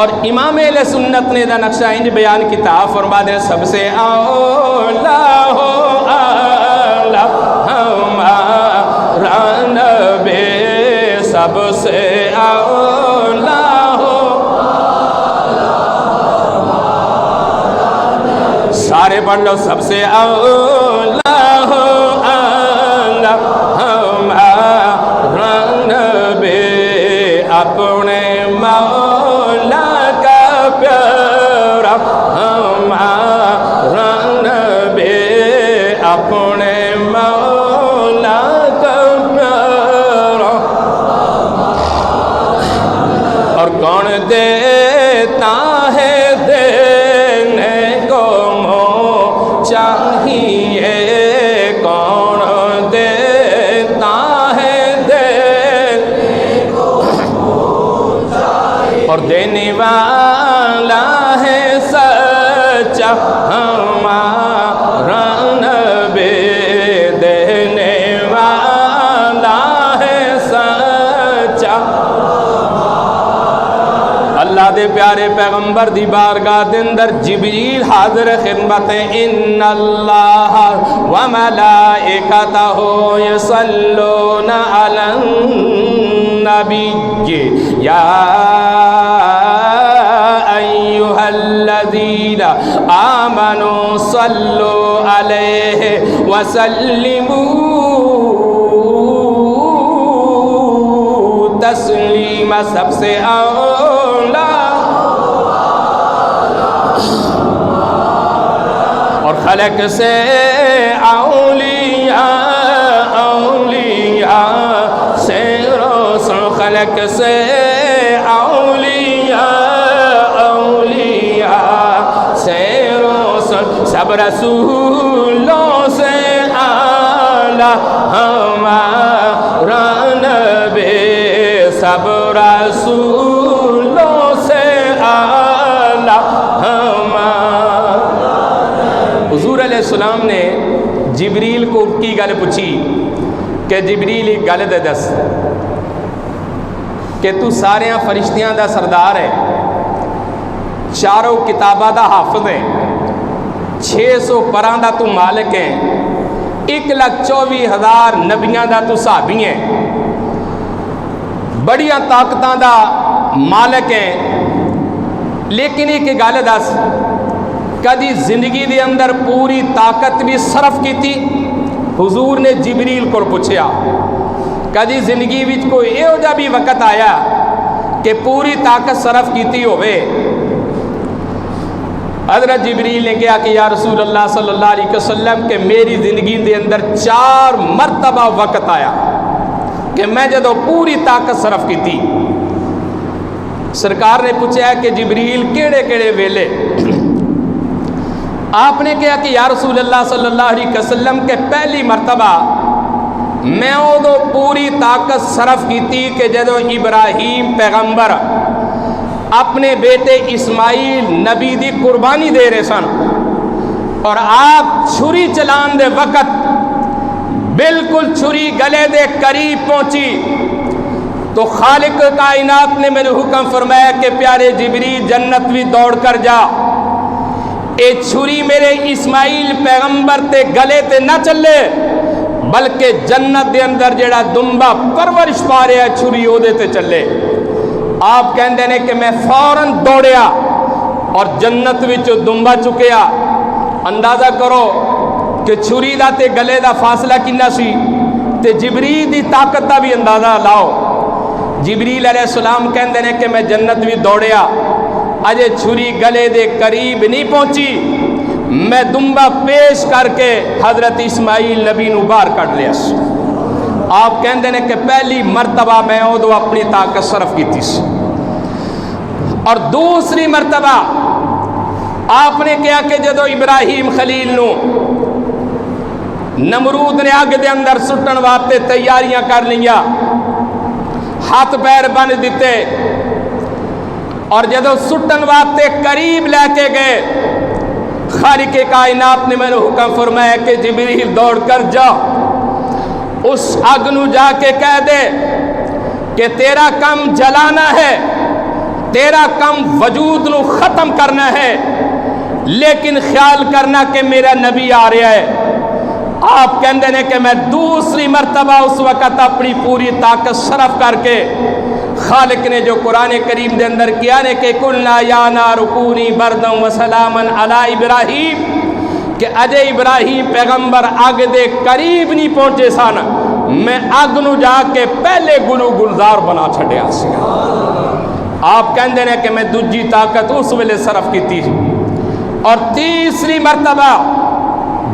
اور امام اہل سنت نے دا نقشہ انج بیان کیتا، فرما دے سب سے اولا ہو اعلیٰ ہمارا نبی، سب سے اولا ہو سارے پڑھ لو، سب سے اولا ہو اعلیٰ ہمارا نبی، اپنے مولا کا پیارا ہمارا نبی، اپنے مولا کا پیارا۔ اور کون دیتا ہے دینے کو منہ چاہیے، کون دیتا ہے دینے کو منہ چاہیے، اور دینے والا ہے سچا ہمارا نبی، دینے والا ہے سچا۔ اللہ دے پیارے پیغمبر دی بارگاہ دے اندر جبریل حاضر خدمت ہے، ان اللہ و ملائکتہ یصلون علی النبی یا ایھا الذین آمنوا صلوا علیہ وسلموا تسلیما۔ سب سے اولا اور خلق سے اولیاء، اولیاء سے رسول، خلق سے اولیاء، اولیاء سے رسول، سب رسولوں سے اعلیٰ ہمارا نبی، سب رسولوں سے اعلیٰ ہمارا۔ حضور علیہ السلام نے جبریل کو کی گل پوچھی کہ جبریل ایک گل دے دس کہ تو سارے فرشتیاں دا سردار ہے، چاروں کتاباں دا حافظ ہے، 600 پراں دا تو مالک ہے، 1,24,000 نبیاں دا تو صحابی ہے، بڑیاں طاقتاں دا مالک ہے، لیکن ایک گل دس، کدی زندگی دے اندر پوری طاقت بھی صرف کی تھی؟ حضور نے جبریل کو پوچھیا کدی زندگی وچ کوئی ایہو جا بھی وقت آیا کہ پوری طاقت صرف کیتی ہوئے؟ حضرت جبریل نے کہا کہ یا رسول اللہ صلی اللہ علیہ وسلم کہ میری زندگی دے اندر 4 مرتبہ وقت آیا کہ میں جدو پوری طاقت صرف کی تھی۔ سرکار نے پوچھا کہ جبریل کیڑے کیڑے ویلے؟ آپ نے کہا کہ یا رسول اللہ صلی اللہ علیہ وسلم کہ پہلی مرتبہ میں ادو پوری طاقت صرف کی تھی کہ جدو ابراہیم پیغمبر اپنے بیٹے اسماعیل نبی دی قربانی دے رہے سن، اور آپ چھری چلان دے وقت بالکل چھری گلے دے قریب پہنچی تو خالق کائنات نے میرے حکم فرمایا کہ پیارے جبریل جنت بھی دوڑ کر جا، اے چھری میرے اسماعیل پیغمبر تے گلے تے نہ چلے بلکہ جنت دے اندر جڑا دمبا پرورش پا رہا ہے چھری او دے تے چلے۔ آپ کہندے نے کہ میں فوراً دوڑیا اور جنت وچ دمبا چکیا۔ اندازہ کرو کہ چھری دا تے گلے دا فاصلہ کنا سی تے جبریل دی طاقت دا بھی اندازہ لاؤ۔ جبریل علیہ السلام کہندے نے کہ میں جنت بھی دوڑیا، اجے چھری گلے دے قریب نہیں پہنچی، میں دمبا پیش کر کے حضرت اسماعیل نبی نو باہر کر لیا۔ آپ کہندے نے کہ پہلی مرتبہ میں ادو اپنی طاقت صرف کی تھی، اور دوسری مرتبہ آپ نے کہا کہ جدو ابراہیم خلیل نو نمرود نے آگ دے اندر سٹن واسطے تیاریاں کر لیا، ہاتھ پیر بن دیتے، اور جدو سٹن واسطے قریب لے کے گئے، خالق کائنات نے میرے حکم فرمایا کہ جبریل دوڑ کر جا، اس آگ نو جا کے کہہ دے کہ تیرا کام جلانا ہے، تیرا کم وجود نو ختم کرنا ہے، لیکن خیال کرنا کہ میرا نبی آ رہا ہے۔ آپ کہندے نے کہ میں دوسری مرتبہ اس وقت اپنی پوری طاقت صرف کر کے، خالق نے جو قرآن کریم دے اندر کیا نے کہ قلنا یا نار کونی بردا وسلاما علی ابراہیم، کہ اجے ابراہیم پیغمبر اگ دے قریب نہیں پہنچے سن، میں اگ نو جا کے پہلے گلو گلزار بنا چھڈیا سی۔ آپ کہندے نے کہ میں دوجی طاقت اس ویلے صرف کیتی، اور تیسری مرتبہ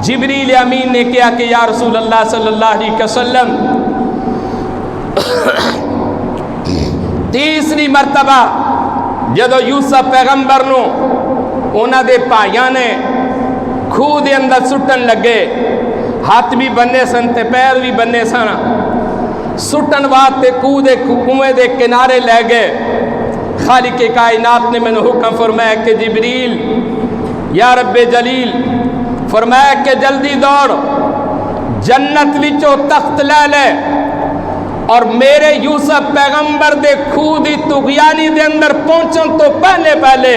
جبریل امین نے کیا کہ یا رسول اللہ صلی اللہ علیہ وسلم، تیسری مرتبہ جدو یوسف پیغمبر نو انہاں دے بھائیاں نے کھوہ دے اندر سٹن لگے، ہاتھ بھی بننے سن تے پیر بھی بننے سن، سٹن واسطے کنویں دے کنارے لے گئے۔ خالق کائنات نے میں نے حکم فرمایا کہ جبریل یا رب جلیل، فرمایا کہ جلدی دوڑ، جنت وچوں تخت لے لے، اور میرے یوسف پیغمبر دے کھوہ دی طغیانی دے اندر پہنچن تو پہلے پہلے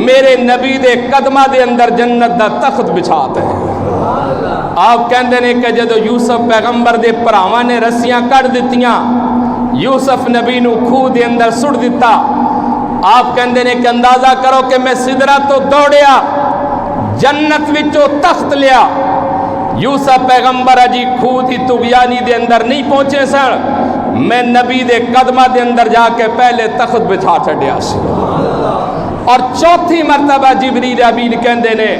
میرے نبی دے قدمہ دے اندر جنت دا تخت بچھا دے۔ آپ کہندے نے کہ جدو یوسف پیغمبر دے پراواں نے رسیاں کٹ دتیاں، یوسف نبی نو کھوہ دے اندر سٹ دیتا، آپ کہندے نے کہ اندازہ کرو کہ میں سدرہ تو دوڑیا، جنت وچوں تخت لیا، یوسف پیغمبر اجی کھوہ دی طغیانی دے اندر نہیں پہنچے سن، میں نبی دے قدمہ دے اندر جا کے پہلے تخت بچھا چھڈیا سی۔ اور چوتھی مرتبہ جبریل امین کہندے نے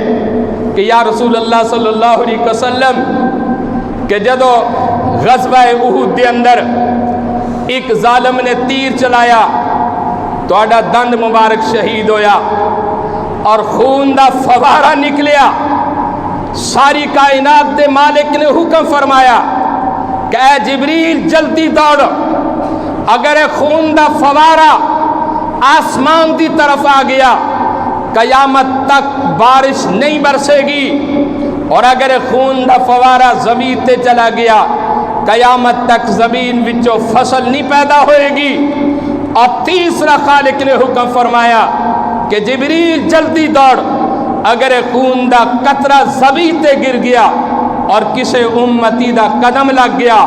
کہ یا رسول اللہ صلی اللہ علیہ وسلم، کہ جدو غزوہ احد دے اندر ایک ظالم نے تیر چلایا، تہاڈا دند مبارک شہید ہویا اور خون دا فوارہ نکلیا، ساری کائنات دے مالک نے حکم فرمایا کہ اے جبریل جلدی دوڑ، اگر خون دا فوارہ آسمان دی طرف آ گیا قیامت تک بارش نہیں برسے گی، اور اگر خون دا فوارہ زمین تے چلا گیا قیامت تک زمین وچوں فصل نہیں پیدا ہوئے گی۔ اور تیسرا خالق نے حکم فرمایا کہ جبریل جلدی دوڑ، اگر خون دا قطرہ زمین تے گر گیا اور کسے امتی دا قدم لگ گیا،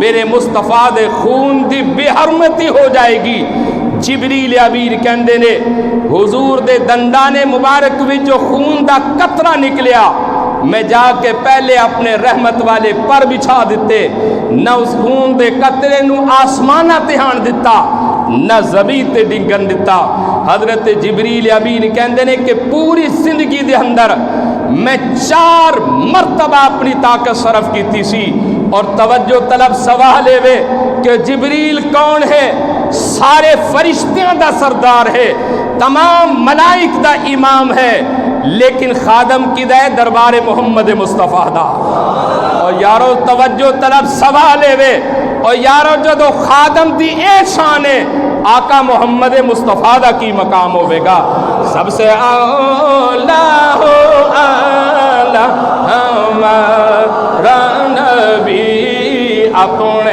میرے مصطفیٰ دے خون دی بے حرمتی ہو جائے گی۔ جبریل امین کہندے نے حضور دے دندان مبارک وچوں خون دا قطرہ نکلیا، میں جا کے پہلے اپنے رحمت والے پر بچھا دیتے، نہ اس خون دے قطرے نو آسمانہ تہان دیتا، نہ زمین تے ڈنگن دیتا۔ حضرت جبریل امین کہندے نے کہ پوری زندگی دے اندر میں 4 مرتبہ اپنی طاقت صرف کیتی سی۔ اور توجہ طلب سوال ہے کہ جبریل کون ہے؟ سارے فرشتیاں دا سردار ہے، تمام ملائک دا امام ہے، لیکن خادم کدا ہے؟ دربار محمد مصطفیٰ دا۔ اور یارو توجہ طلب سوال ہے، اور یارو جدو خادم دی اے شان ہے، آقا محمد مصطفیٰ دا کی مقام ہوئے گا؟ سب سے اولا ہو اعلیٰ ہمارا نبی، اپنے